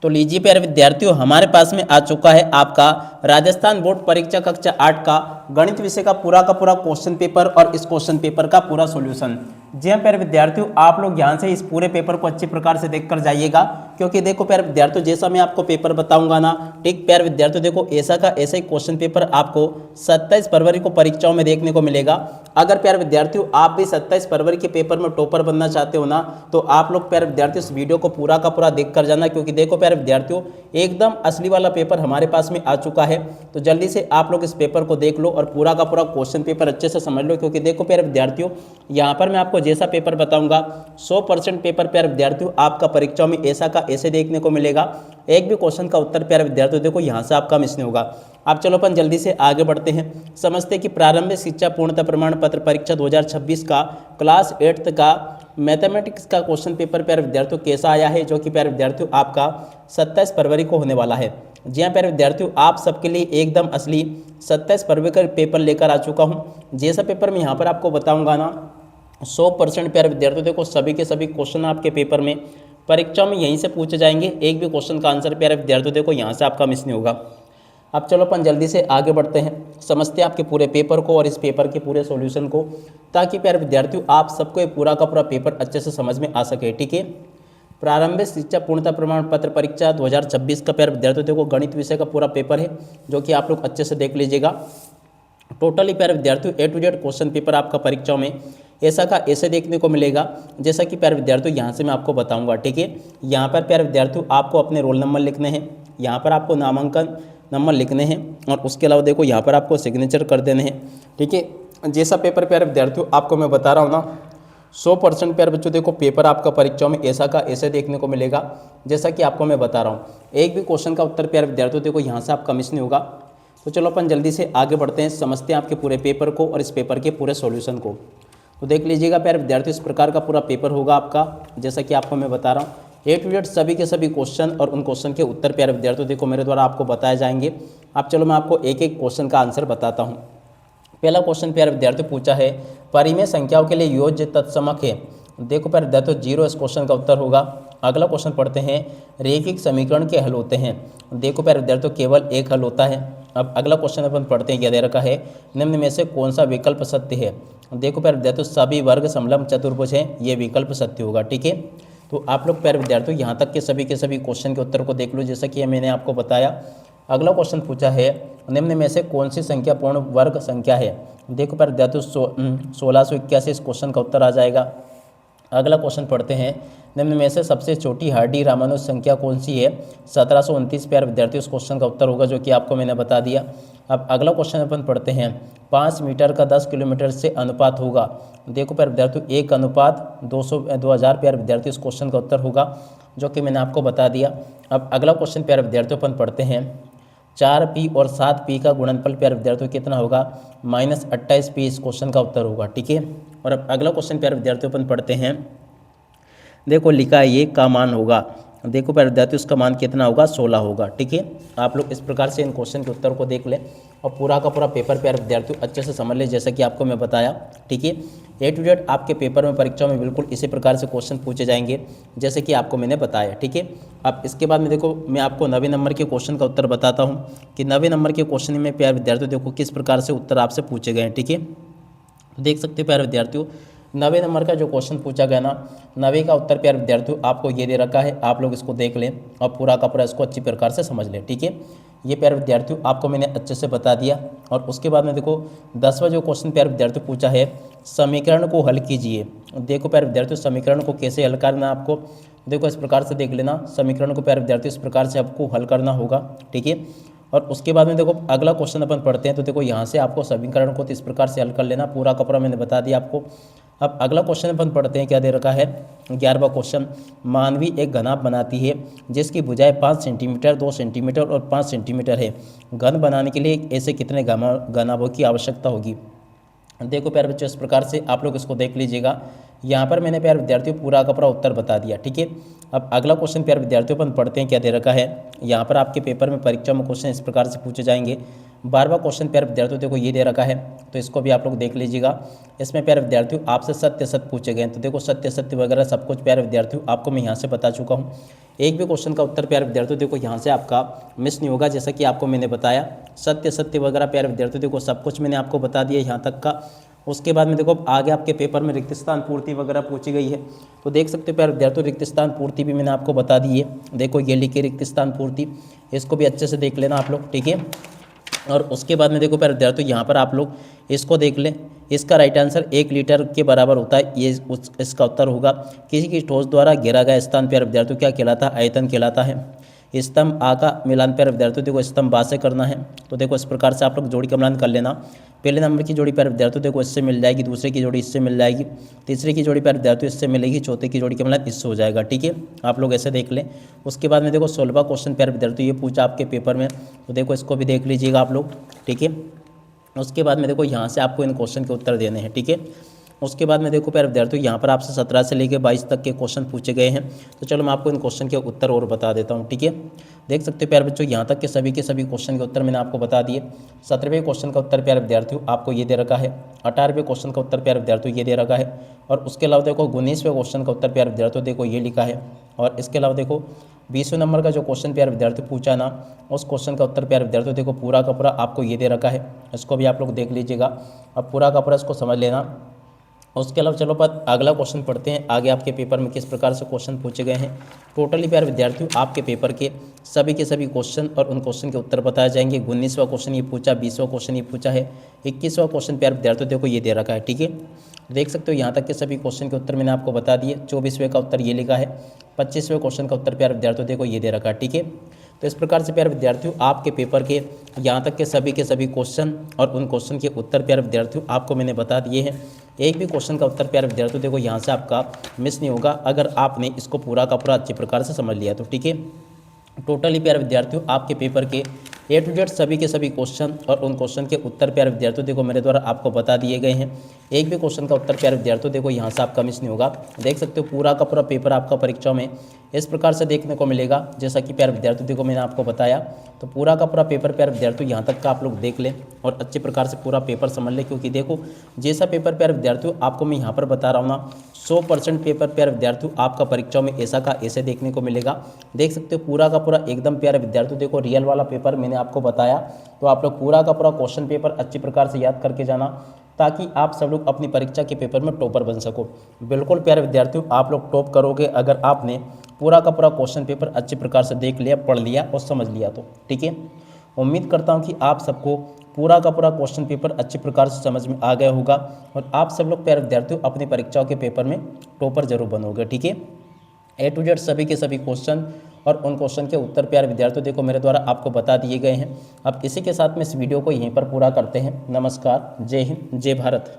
तो लीजिए प्यारे विद्यार्थियों, हमारे पास में आ चुका है आपका राजस्थान बोर्ड परीक्षा कक्षा 8 का गणित विषय का पूरा क्वेश्चन पेपर और इस क्वेश्चन पेपर का पूरा सॉल्यूशन। जी हाँ प्यारे विद्यार्थियों, आप लोग यहाँ से इस पूरे पेपर को अच्छे प्रकार से देखकर जाइएगा, क्योंकि देखो प्यारे विद्यार्थियों, जैसा मैं आपको पेपर बताऊंगा ना, ठीक प्यारे विद्यार्थियों, देखो ऐसा का ऐसा ही क्वेश्चन पेपर आपको 27 फरवरी को परीक्षाओं में देखने को मिलेगा। अगर प्यारे विद्यार्थियों आप भी 27 फरवरी के पेपर में टॉपर बनना चाहते हो ना, तो आप लोग प्यारे विद्यार्थियों इस वीडियो को पूरा का पूरा देख कर जाना, क्योंकि देखो प्यारे विद्यार्थियों एकदम असली वाला पेपर हमारे पास में आ चुका है। तो जल्दी से आप लोग इस पेपर को देख लो और पूरा का पूरा क्वेश्चन पेपर अच्छे से समझ लो, क्योंकि देखो प्यारे विद्यार्थियों यहाँ पर मैं आपको जैसा पेपर बताऊंगा 100% पेपर प्यारे विद्यार्थियों आपका परीक्षाओं में ऐसा का ऐसे देखने को मिलेगा। एक भी क्वेश्चन का उत्तर प्यारे विद्यार्थियों देखो यहाँ से आपका मिस नहीं होगा। अब चलो अपन जल्दी से आगे बढ़ते हैं, समझते हैं कि प्रारंभिक शिक्षा पूर्णता प्रमाण पत्र परीक्षा 2026 का क्लास 8th का मैथमेटिक्स का क्वेश्चन पेपर प्यारे विद्यार्थियों कैसा आया है, जो कि प्यारे विद्यार्थियों आपका 27 फरवरी को होने वाला है। जी हाँ प्यारे विद्यार्थियों, आप सबके लिए एकदम असली 27 फरवरी का पेपर लेकर आ चुका हूँ। जैसा पेपर मैं यहाँ पर आपको बताऊँगा ना, 100% प्यारे विद्यार्थियों देखो सभी के सभी क्वेश्चन आपके पेपर में परीक्षा में यहीं से पूछे जाएंगे। एक भी क्वेश्चन का आंसर प्यारे विद्यार्थियों देखो यहाँ से आपका मिस नहीं होगा। अब चलो अपन जल्दी से आगे बढ़ते हैं, समझते हैं आपके पूरे पेपर को और इस पेपर के पूरे सॉल्यूशन को, ताकि प्यारे विद्यार्थियों आप सबको ये पूरा का पूरा पेपर अच्छे से समझ में आ सके। ठीक है, प्रारंभिक शिक्षा पूर्णता प्रमाण पत्र परीक्षा 2026 का प्यारे विद्यार्थियों देखो गणित विषय का पूरा पेपर है, जो कि आप लोग अच्छे से देख लीजिएगा। टोटली प्यारे विद्यार्थियों A to Z question paper आपका परीक्षाओं में ऐसा का ऐसे देखने को मिलेगा, जैसा कि प्यारे विद्यार्थियों यहाँ से मैं आपको बताऊंगा। ठीक है, यहाँ पर प्यारे विद्यार्थियों आपको अपने रोल नंबर लिखने हैं, यहाँ पर आपको नामांकन नंबर लिखने हैं, और उसके अलावा देखो यहाँ पर आपको सिग्नेचर कर देने हैं। ठीक है, जैसा पेपर प्यारे विद्यार्थियों आपको मैं बता रहा हूँ ना, 100% प्यारे बच्चों देखो पेपर आपका परीक्षाओं में ऐसा का ऐसे देखने को मिलेगा, जैसा कि आपको मैं बता रहा हूँ। एक भी क्वेश्चन का उत्तर प्यारे विद्यार्थियों देखो यहाँ से आपका मिस नहीं होगा। तो चलो अपन जल्दी से आगे बढ़ते हैं, समझते हैं आपके पूरे पेपर को और इस पेपर के पूरे सॉल्यूशन को। तो देख लीजिएगा प्यारे विद्यार्थियों, इस प्रकार का पूरा पेपर होगा आपका, जैसा कि आपको मैं बता रहा हूँ। A to Z सभी के सभी क्वेश्चन और उन क्वेश्चन के उत्तर प्यारे विद्यार्थियों देखो मेरे द्वारा आपको बताए जाएंगे। अब चलो मैं आपको एक एक क्वेश्चन का आंसर बताता हूँ। पहला क्वेश्चन प्यारे विद्यार्थियों पूछा है, परिमेय संख्याओं के लिए योज्य तत्समक है। देखो प्यारे विद्यार्थियों 0 इस क्वेश्चन का उत्तर होगा। अगला क्वेश्चन पढ़ते हैं, रैखिक समीकरण के हल होते हैं। देखो प्यारे विद्यार्थियों केवल एक हल होता है। अब अगला क्वेश्चन अपन पढ़ते हैं, क्या दे रखा है, निम्न में से कौन सा विकल्प सत्य है। देखो प्यारे विद्यार्थियों सभी वर्ग समलंब चतुर्भुज हैं, ये विकल्प सत्य होगा। ठीक है, तो आप लोग प्यारे विद्यार्थियों यहाँ तक के सभी क्वेश्चन के उत्तर को देख लो, जैसा कि मैंने आपको बताया। अगला क्वेश्चन पूछा है, निम्न में से कौन सी संख्या पूर्ण वर्ग संख्या है। देखो प्यारे विद्यार्थियों 1681 इस क्वेश्चन का उत्तर आ जाएगा। अगला क्वेश्चन पढ़ते हैं, निम्न में से सबसे छोटी हार्डी रामानुज संख्या कौन सी है। 1729 प्यारे विद्यार्थियों इस क्वेश्चन का उत्तर होगा, जो कि आपको मैंने बता दिया। अब अगला क्वेश्चन अपन पढ़ते हैं, 5 मीटर का 10 किलोमीटर से अनुपात होगा। देखो प्यारे विद्यार्थियों 1:2000 प्यारे विद्यार्थियों इस क्वेश्चन का उत्तर होगा, जो कि मैंने आपको बता दिया। अब अगला क्वेश्चन प्यारे विद्यार्थियों अपन पढ़ते हैं, 4p और 7p का गुणनफल प्यारे विद्यार्थियों कितना होगा, -28p इस क्वेश्चन का उत्तर होगा। ठीक है, और अब अगला क्वेश्चन प्यारे विद्यार्थियों अपन पढ़ते हैं, देखो लिखा है ये का मान होगा। देखो प्यारे विद्यार्थियों उसका मान कितना होगा, 16 होगा। ठीक है, आप लोग इस प्रकार से इन क्वेश्चन के उत्तर को देख लें और पूरा का पूरा पेपर प्यारे विद्यार्थियों अच्छे से समझ लें, जैसा कि आपको मैं बताया। ठीक है, A to Z आपके पेपर में परीक्षा में बिल्कुल इसी प्रकार से क्वेश्चन पूछे जाएंगे, जैसे कि आपको मैंने बताया। ठीक है, अब इसके बाद में देखो मैं आपको 90 नंबर के क्वेश्चन का उत्तर बताता हूँ कि 90 नंबर के क्वेश्चन में प्यारे विद्यार्थियों देखो किस प्रकार से उत्तर आपसे पूछे गए हैं। ठीक है, देख सकते हो प्यारे विद्यार्थियों 90 नंबर का जो क्वेश्चन पूछा गया ना, 90 का उत्तर प्यारे विद्यार्थियों आपको ये दे रखा है, आप लोग इसको देख लें और पूरा का पूरा इसको अच्छी प्रकार से समझ लें। ठीक है, ये प्यारे विद्यार्थियों आपको मैंने अच्छे से बता दिया। और उसके बाद में देखो 10वां जो क्वेश्चन प्यारे विद्यार्थियों पूछा है, समीकरण को हल कीजिए। देखो प्यारे विद्यार्थियों समीकरण को कैसे हल करना आपको, देखो इस प्रकार से देख लेना, समीकरण को प्यारे विद्यार्थियों इस प्रकार से आपको हल करना होगा। ठीक है, और उसके बाद में देखो अगला क्वेश्चन अपन पढ़ते हैं, तो देखो यहाँ से आपको समीकरण को इस प्रकार से हल कर लेना, पूरा का पूरा मैंने बता दिया आपको। अब अगला क्वेश्चन अपन पढ़ते हैं, क्या दे रखा है, 11वां क्वेश्चन, मानवी एक घनाभ बनाती है जिसकी भुजाएं 5 सेंटीमीटर, 2 सेंटीमीटर और 5 सेंटीमीटर है। घन बनाने के लिए ऐसे कितने घनाभों की आवश्यकता होगी। देखो प्यारे बच्चों इस प्रकार से आप लोग इसको देख लीजिएगा, यहाँ पर मैंने प्यारे विद्यार्थियों पूरा का पूरा उत्तर बता दिया। ठीक है, अब अगला क्वेश्चन प्यारे विद्यार्थियों अपन पढ़ते हैं क्या दे रखा है। यहाँ पर आपके पेपर में परीक्षा में क्वेश्चन इस प्रकार से पूछे जाएंगे। 12वां क्वेश्चन प्यारे विद्यार्थियों देखो ये दे रखा है, तो इसको भी आप लोग देख लीजिएगा। इसमें प्यारे विद्यार्थियों आपसे सत्य सत्य पूछे गए हैं, तो देखो सत्य सत्य वगैरह सब कुछ प्यारे विद्यार्थियों आपको मैं यहाँ से बता चुका हूँ। एक भी क्वेश्चन का उत्तर प्यारे विद्यार्थियों देखो यहाँ से आपका मिस नहीं होगा, जैसा कि आपको मैंने बताया सत्य सत्य वगैरह प्यारे विद्यार्थियों देखो सब कुछ मैंने आपको बता दिया यहाँ तक का। उसके बाद में देखो आगे आपके पेपर में रिक्त स्थान पूर्ति वगैरह पूछी गई है, तो देख सकते हो प्यारे विद्यार्थियों रिक्त स्थान पूर्ति भी मैंने आपको बता दी है। देखो ये लिखी रिक्त स्थान पूर्ति, इसको भी अच्छे से देख लेना आप लोग। ठीक है, और उसके बाद में देखो प्यारे विद्यार्थियों यहाँ पर आप लोग इसको देख लें। इसका राइट आंसर 1 लीटर के बराबर होता है, ये इसका उत्तर होगा। किसी की ठोस द्वारा घेरा गया स्थान प्यारे विद्यार्थियों क्या कहलाता है, आयतन कहलाता है। स्तंभ आ का मिलान प्यारे विद्यार्थियों देखो स्तंभ बा से करना है, तो देखो इस प्रकार से आप लोग जोड़ी का मिलान कर लेना। पहले नंबर की जोड़ी प्यारे विद्यार्थियों देखो इससे मिल जाएगी, दूसरे की जोड़ी इससे मिल जाएगी, तीसरे की जोड़ी प्यारे विद्यार्थियों इससे मिलेगी, चौथे की जोड़ी का मिलान इससे हो जाएगा। ठीक है, आप लोग ऐसे देख लें। उसके बाद में देखो 16वां क्वेश्चन प्यारे विद्यार्थियों ये पूछा आपके पेपर में, तो देखो इसको भी देख लीजिएगा आप लोग। ठीक है, उसके बाद में देखो यहाँ से आपको इन क्वेश्चन के उत्तर देने हैं। ठीक है, उसके बाद में देखो प्यारे विद्यार्थियों यहाँ पर आपसे 17 से लेकर 22 तक के क्वेश्चन पूछे गए हैं, तो चलो मैं आपको इन क्वेश्चन के उत्तर और बता देता हूँ। ठीक है, देख सकते हो प्यारे बच्चों यहाँ तक के सभी क्वेश्चन के उत्तर मैंने आपको बता दिए। 17वें क्वेश्चन का उत्तर प्यारे विद्यार्थियों आपको ये दे रखा है। 18वें क्वेश्चन का उत्तर प्यारे विद्यार्थियों ये दे रखा है, और उसके अलावा देखो 19वें क्वेश्चन का उत्तर प्यारे विद्यार्थियों देखो ये लिखा है। और इसके अलावा देखो 20वें नंबर का जो क्वेश्चन प्यारे विद्यार्थी पूछा ना, उस क्वेश्चन का उत्तर प्यारे विद्यार्थियों देखो पूरा का पूरा आपको ये दे रखा है, इसको भी आप लोग देख लीजिएगा। अब पूरा का पूरा इसको समझ लेना। उसके अलावा चलो पर अगला क्वेश्चन पढ़ते हैं, आगे आपके पेपर में किस प्रकार से क्वेश्चन पूछे गए हैं। टोटली प्यारे विद्यार्थियों आपके पेपर के सभी क्वेश्चन और उन क्वेश्चन के उत्तर बताए जाएंगे। 19वां क्वेश्चन ये पूछा, 20वां क्वेश्चन ये पूछा है, 21वां क्वेश्चन प्यारे विद्यार्थियों देखो ये दे रखा है। ठीक है, देख सकते हो यहाँ तक के सभी क्वेश्चन के उत्तर मैंने आपको बता दिए। 24वें का उत्तर ये लिखा है, 25वें क्वेश्चन का उत्तर प्यारे विद्यार्थियों देखो ये दे रखा है। ठीक है, तो इस प्रकार से प्यारे विद्यार्थियों आपके पेपर के यहाँ तक के सभी क्वेश्चन और उन क्वेश्चन के उत्तर प्यारे विद्यार्थियों आपको मैंने बता दिए हैं। एक भी क्वेश्चन का उत्तर प्यारे विद्यार्थियों देखो यहाँ से आपका मिस नहीं होगा, अगर आपने इसको पूरा का पूरा अच्छी प्रकार से समझ लिया तो। ठीक है, टोटली प्यारे विद्यार्थियों आपके पेपर के A to Z सभी क्वेश्चन और उन क्वेश्चन के उत्तर प्यारे विद्यार्थियों देखो मेरे द्वारा आपको बता दिए गए हैं। एक भी क्वेश्चन का उत्तर प्यारे विद्यार्थियों देखो यहाँ से आपका मिस नहीं होगा। देख सकते हो पूरा का पूरा पेपर आपका परीक्षा में इस प्रकार से देखने को मिलेगा, जैसा कि प्यारे विद्यार्थियों देखो मैंने आपको बताया। तो पूरा का पूरा पेपर प्यारे विद्यार्थियों यहाँ तक का आप लोग देख लें और अच्छे प्रकार से पूरा पेपर समझ लें, क्योंकि देखो जैसा पेपर प्यारे विद्यार्थियों आपको मैं यहाँ पर बता रहा हूँ ना, 100% पेपर प्यारे विद्यार्थियों आपका परीक्षा में ऐसा का ऐसे देखने को मिलेगा। देख सकते हो पूरा का पूरा एकदम प्यारे विद्यार्थियों देखो रियल वाला पेपर मैंने आपको बताया, तो आप लोग पूरा का पूरा क्वेश्चन पेपर अच्छी प्रकार से याद करके जाना, ताकि आप सब लोग अपनी परीक्षा के पेपर में टॉपर बन सको। बिल्कुल प्यारे विद्यार्थियों आप लोग टॉप करोगे अगर आपने पूरा का पूरा क्वेश्चन पेपर अच्छी प्रकार से देख लिया, पढ़ लिया और समझ लिया तो। ठीक है, उम्मीद करता हूँ कि आप सबको पूरा का पूरा क्वेश्चन पेपर अच्छी प्रकार से समझ में आ गया होगा और आप सब लोग प्यारे विद्यार्थियों अपनी परीक्षाओं के पेपर में टॉपर जरूर बनोगे। ठीक है, A to Z सभी क्वेश्चन और उन क्वेश्चन के उत्तर प्यारे विद्यार्थियों देखो मेरे द्वारा आपको बता दिए गए हैं। अब इसी के साथ में इस वीडियो को यहीं पर पूरा करते हैं। नमस्कार, जय हिंद, जय भारत।